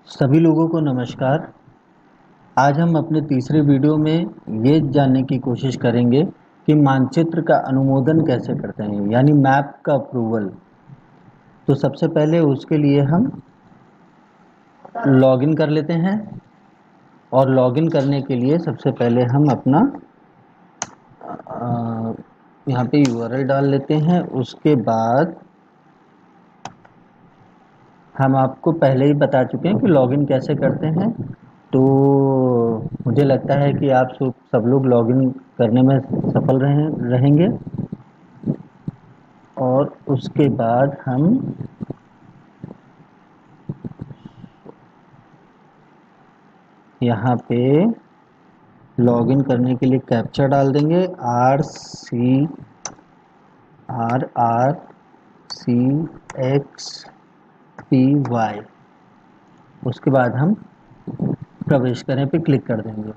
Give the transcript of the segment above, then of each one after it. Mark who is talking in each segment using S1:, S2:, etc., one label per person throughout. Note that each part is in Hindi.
S1: सभी लोगों को नमस्कार। आज हम अपने तीसरे वीडियो में ये जानने की कोशिश करेंगे कि मानचित्र का अनुमोदन कैसे करते हैं, यानी मैप का अप्रूवल। तो सबसे पहले उसके लिए हम लॉगिन कर लेते हैं और लॉगिन करने के लिए सबसे पहले हम अपना यहाँ पे यूआरएल डाल लेते हैं। उसके बाद हम आपको पहले ही बता चुके हैं कि लॉगिन कैसे करते हैं, तो मुझे लगता है कि आप सब लोग लॉगिन करने में सफल रहेंगे। और उसके बाद हम यहाँ पे लॉगिन करने के लिए कैप्चा डाल देंगे RCRRCXPY। उसके बाद हम प्रवेश करें पे क्लिक कर देंगे।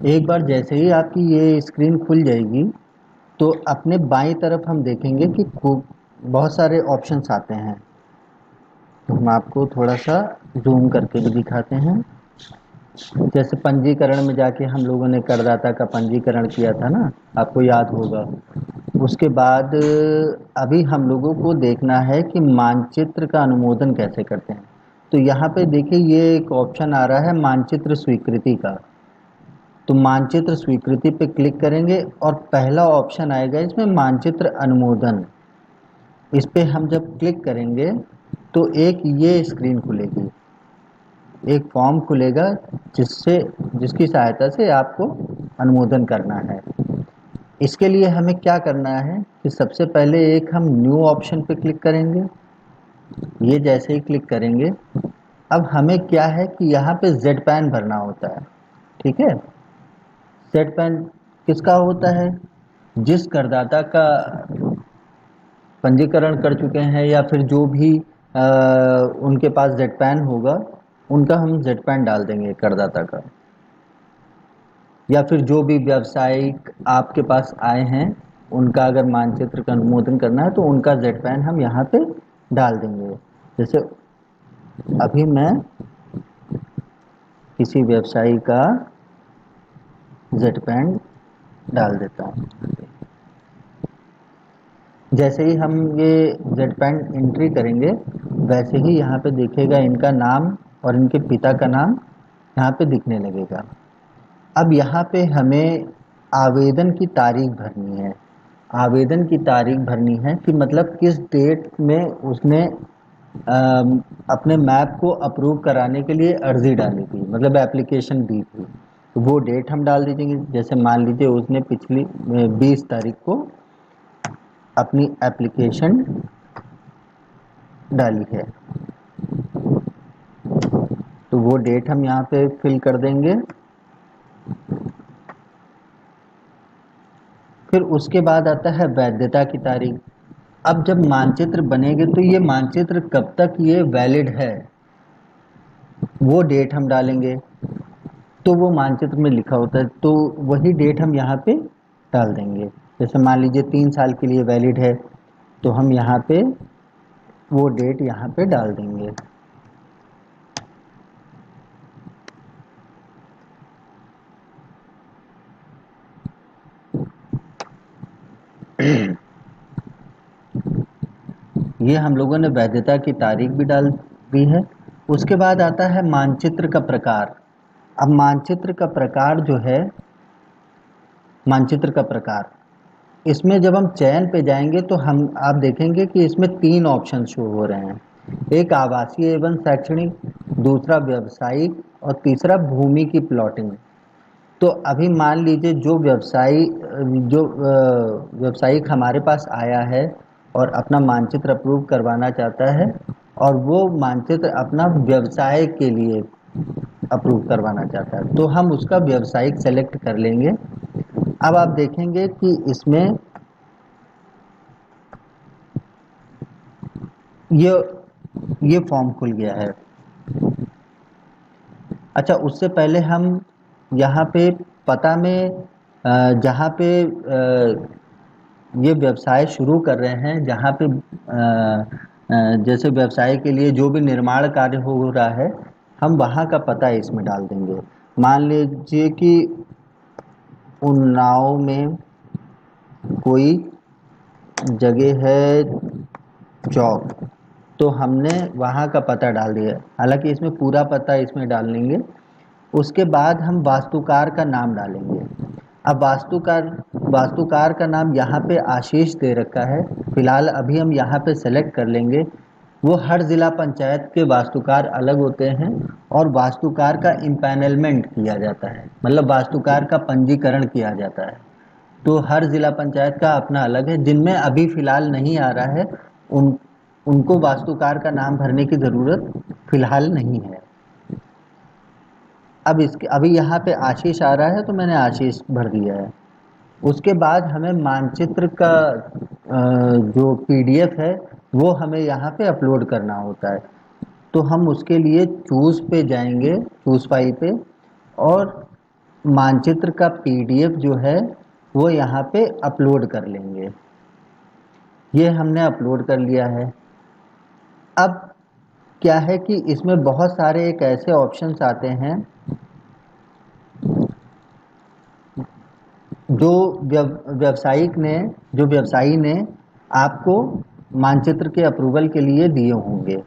S1: एक बार जैसे ही आपकी ये स्क्रीन खुल जाएगी तो अपने बाईं तरफ हम देखेंगे कि खूब बहुत सारे ऑप्शंस आते हैं। तो हम आपको थोड़ा सा जूम करके भी दिखाते हैं। जैसे पंजीकरण में जाके हम लोगों ने करदाता का पंजीकरण किया था ना, आपको याद होगा। उसके बाद अभी हम लोगों को देखना है कि मानचित्र का अनुमोदन कैसे करते हैं। तो यहाँ पे देखिए ये एक ऑप्शन आ रहा है मानचित्र स्वीकृति का। तो मानचित्र स्वीकृति पे क्लिक करेंगे और पहला ऑप्शन आएगा इसमें मानचित्र अनुमोदन। इस पे हम जब क्लिक करेंगे तो एक ये स्क्रीन खुलेगी, एक फॉर्म खुलेगा जिसकी सहायता से आपको अनुमोदन करना है। इसके लिए हमें क्या करना है कि सबसे पहले एक हम न्यू ऑप्शन पे क्लिक करेंगे। ये जैसे ही क्लिक करेंगे, अब हमें क्या है कि यहाँ पे जेड पैन भरना होता है। ठीक है, जेड पैन किसका होता है? जिस करदाता का पंजीकरण कर चुके हैं या फिर जो भी उनके पास जेड पैन होगा, उनका हम जेड पैन डाल देंगे करदाता का। या फिर जो भी व्यावसायिक आपके पास आए हैं उनका अगर मानचित्र का अनुमोदन करना है तो उनका जेड पैन हम यहाँ पे डाल देंगे। जैसे अभी मैं किसी व्यवसायी का जेड पैन डाल देता हूँ। जैसे ही हम ये जेड पैन एंट्री करेंगे वैसे ही यहाँ पे दिखेगा इनका नाम और इनके पिता का नाम यहाँ पे दिखने लगेगा। अब यहाँ पे हमें आवेदन की तारीख भरनी है। आवेदन की तारीख भरनी है कि मतलब किस डेट में उसने अपने मैप को अप्रूव कराने के लिए अर्जी डाली थी, मतलब एप्लीकेशन दी थी। तो वो डेट हम डाल दीजिए। जैसे मान लीजिए उसने पिछली 20 तारीख को अपनी एप्लीकेशन डाली है, तो वो डेट हम यहाँ पे फिल कर देंगे। फिर उसके बाद आता है वैधता की तारीख। अब जब मानचित्र बनेंगे तो ये मानचित्र कब तक ये वैलिड है वो डेट हम डालेंगे। तो वो मानचित्र में लिखा होता है तो वही डेट हम यहाँ पे डाल देंगे। जैसे मान लीजिए 3 साल के लिए वैलिड है तो हम यहाँ पे वो डेट यहाँ पे डाल देंगे। ये हम लोगों ने वैधता की तारीख भी डाल दी है। उसके बाद आता है मानचित्र का प्रकार। अब मानचित्र का प्रकार जो है, मानचित्र का प्रकार, इसमें जब हम चयन पे जाएंगे तो हम आप देखेंगे कि इसमें 3 ऑप्शन शो हो रहे हैं। एक आवासीय एवं शैक्षणिक, दूसरा व्यवसायिक और तीसरा भूमि की प्लॉटिंग। तो अभी मान लीजिए जो व्यवसायिक हमारे पास आया है और अपना मानचित्र अप्रूव करवाना चाहता है और वो मानचित्र अपना व्यवसाय के लिए अप्रूव करवाना चाहता है, तो हम उसका व्यवसायिक सेलेक्ट कर लेंगे। अब आप देखेंगे कि इसमें ये ये फॉर्म खुल गया है। अच्छा, उससे पहले हम यहाँ पे पता में जहाँ पे ये व्यवसाय शुरू कर रहे हैं, जहाँ पे जैसे व्यवसाय के लिए जो भी निर्माण कार्य हो रहा है, हम वहाँ का पता इसमें डाल देंगे। मान लीजिए कि उन्नाव में कोई जगह है चौक, तो हमने वहाँ का पता डाल दिया। हालांकि इसमें पूरा पता इसमें डाल लेंगे। उसके बाद हम वास्तुकार का नाम डालेंगे। अब वास्तुकार का नाम यहाँ पे आशीष दे रखा है, फिलहाल अभी हम यहाँ पे सेलेक्ट कर लेंगे। वो हर ज़िला पंचायत के वास्तुकार अलग होते हैं और वास्तुकार का इम्पैनलमेंट किया जाता है, मतलब वास्तुकार का पंजीकरण किया जाता है। तो हर ज़िला पंचायत का अपना अलग है। जिनमें अभी फ़िलहाल नहीं आ रहा है, उन उनको वास्तुकार का नाम भरने की ज़रूरत फ़िलहाल नहीं है। अब इसके अभी यहाँ पे आशीष आ रहा है, तो मैंने आशीष भर दिया है। उसके बाद हमें मानचित्र का जो पीडीएफ है वो हमें यहाँ पे अपलोड करना होता है। तो हम उसके लिए चूज़ पे जाएंगे, चूज़ फाइल पे, और मानचित्र का पीडीएफ जो है वो यहाँ पे अपलोड कर लेंगे। ये हमने अपलोड कर लिया है। अब क्या है कि इसमें बहुत सारे एक ऐसे ऑप्शंस आते हैं जो व्यवसायी ने आपको मानचित्र के अप्रूवल के लिए दिए होंगे।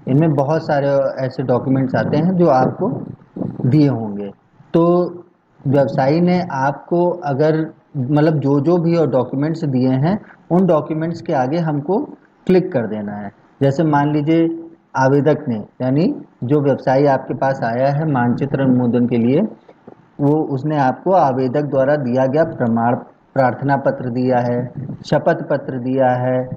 S1: इनमें बहुत सारे ऐसे डॉक्यूमेंट्स आते हैं जो आपको दिए होंगे। तो व्यवसायी ने आपको अगर मतलब जो जो भी और डॉक्यूमेंट्स दिए हैं, उन डॉक्यूमेंट्स के आगे हमको क्लिक कर देना है। जैसे मान लीजिए आवेदक ने, यानी जो व्यवसायी आपके पास आया है मानचित्र अनुमोदन के लिए, वो उसने आपको आवेदक द्वारा दिया गया प्रमाण प्रार्थना पत्र दिया है, शपथ पत्र दिया है,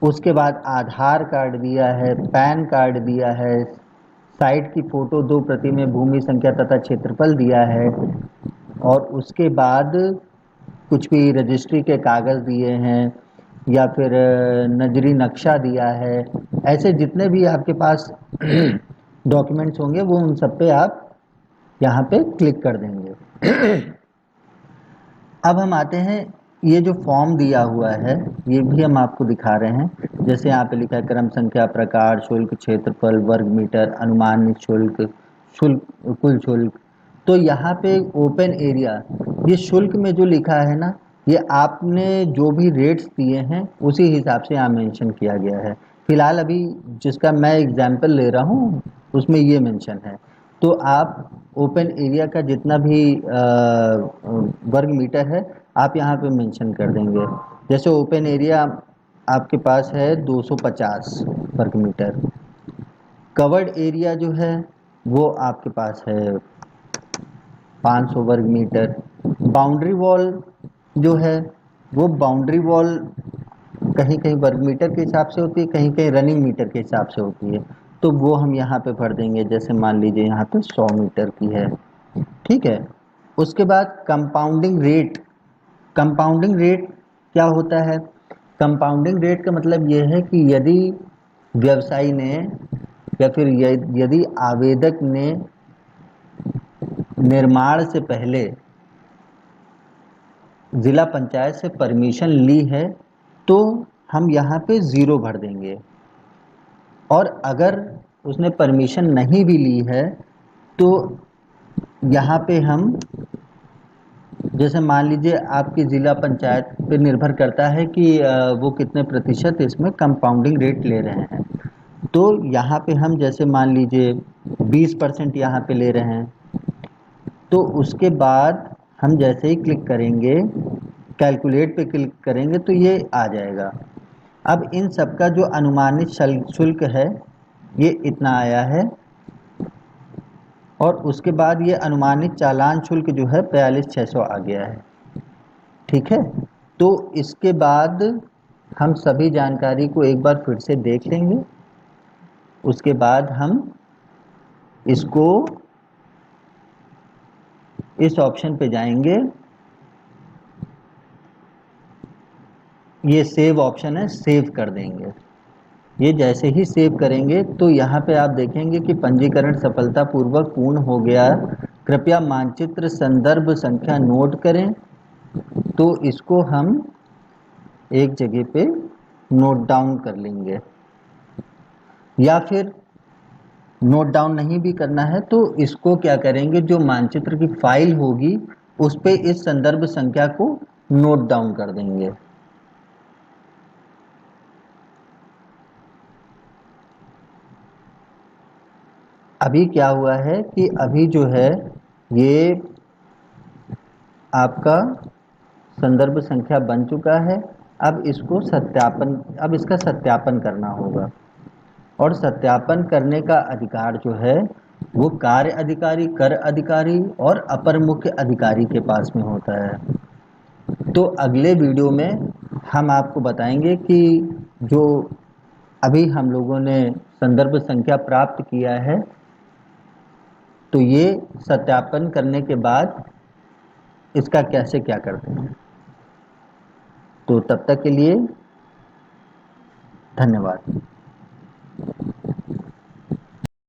S1: उसके बाद आधार कार्ड दिया है, पैन कार्ड दिया है, साइट की फ़ोटो 2 प्रति में भूमि संख्या तथा क्षेत्रफल दिया है, और उसके बाद कुछ भी रजिस्ट्री के कागज़ दिए हैं, या फिर नजरी नक्शा दिया है। ऐसे जितने भी आपके पास डॉक्यूमेंट्स होंगे वो उन सब पे आप यहाँ पे क्लिक कर देंगे। अब हम आते हैं, ये जो फॉर्म दिया हुआ है ये भी हम आपको दिखा रहे हैं। जैसे यहाँ पे लिखा है क्रम संख्या, प्रकार, शुल्क, क्षेत्रफल, वर्ग मीटर, अनुमानित शुल्क, शुल्क, कुल शुल्क। तो यहाँ पे ओपन एरिया, ये शुल्क में जो लिखा है ना, ये आपने जो भी रेट्स दिए हैं उसी हिसाब से यहाँ मेंशन किया गया है। फिलहाल अभी जिसका मैं एग्जाम्पल ले रहा हूँ उसमें ये मेंशन है। तो आप ओपन एरिया का जितना भी वर्ग मीटर है आप यहाँ पे मेंशन कर देंगे। जैसे ओपन एरिया आपके पास है 250 वर्ग मीटर। कवर्ड एरिया जो है वो आपके पास है 500 वर्ग मीटर। बाउंड्री वॉल जो है वो बाउंड्री वॉल कहीं कहीं वर्ग मीटर के हिसाब से होती है, कहीं कहीं रनिंग मीटर के हिसाब से होती है। तो वो हम यहाँ पे भर देंगे। जैसे मान लीजिए यहाँ पे 100 मीटर की है, ठीक है। उसके बाद कंपाउंडिंग रेट। कंपाउंडिंग रेट क्या होता है? कंपाउंडिंग रेट का मतलब ये है कि यदि व्यवसायी ने या फिर यदि आवेदक ने निर्माण से पहले ज़िला पंचायत से परमिशन ली है तो हम यहाँ पे ज़ीरो भर देंगे, और अगर उसने परमिशन नहीं भी ली है तो यहाँ पे हम, जैसे मान लीजिए आपकी ज़िला पंचायत पे निर्भर करता है कि वो कितने प्रतिशत इसमें कंपाउंडिंग रेट ले रहे हैं। तो यहाँ पे हम जैसे मान लीजिए 20% यहाँ पे ले रहे हैं, तो उसके बाद हम जैसे ही क्लिक करेंगे, कैलकुलेट पे क्लिक करेंगे तो ये आ जाएगा। अब इन सब का जो अनुमानित शुल्क है ये इतना आया है, और उसके बाद ये अनुमानित चालान शुल्क जो है 42,600 आ गया है, ठीक है। तो इसके बाद हम सभी जानकारी को एक बार फिर से देख लेंगे। उसके बाद हम इसको इस ऑप्शन पे जाएंगे, ये सेव ऑप्शन है, सेव कर देंगे। ये जैसे ही सेव करेंगे तो यहाँ पे आप देखेंगे कि पंजीकरण सफलतापूर्वक पूर्ण हो गया। कृपया मानचित्र संदर्भ संख्या नोट करें। तो इसको हम एक जगह पे नोट डाउन कर लेंगे, या फिर नोट डाउन नहीं भी करना है तो इसको क्या करेंगे, जो मानचित्र की फाइल होगी उस पे इस संदर्भ संख्या को नोट डाउन कर देंगे। अभी क्या हुआ है कि अभी जो है ये आपका संदर्भ संख्या बन चुका है। अब इसका सत्यापन करना होगा, और सत्यापन करने का अधिकार जो है वो कार्य अधिकारी, कर अधिकारी और अपर मुख्य अधिकारी के पास में होता है। तो अगले वीडियो में हम आपको बताएंगे कि जो अभी हम लोगों ने संदर्भ संख्या प्राप्त किया है, तो ये सत्यापन करने के बाद इसका कैसे क्या करते हैं। तो तब तक के लिए धन्यवाद।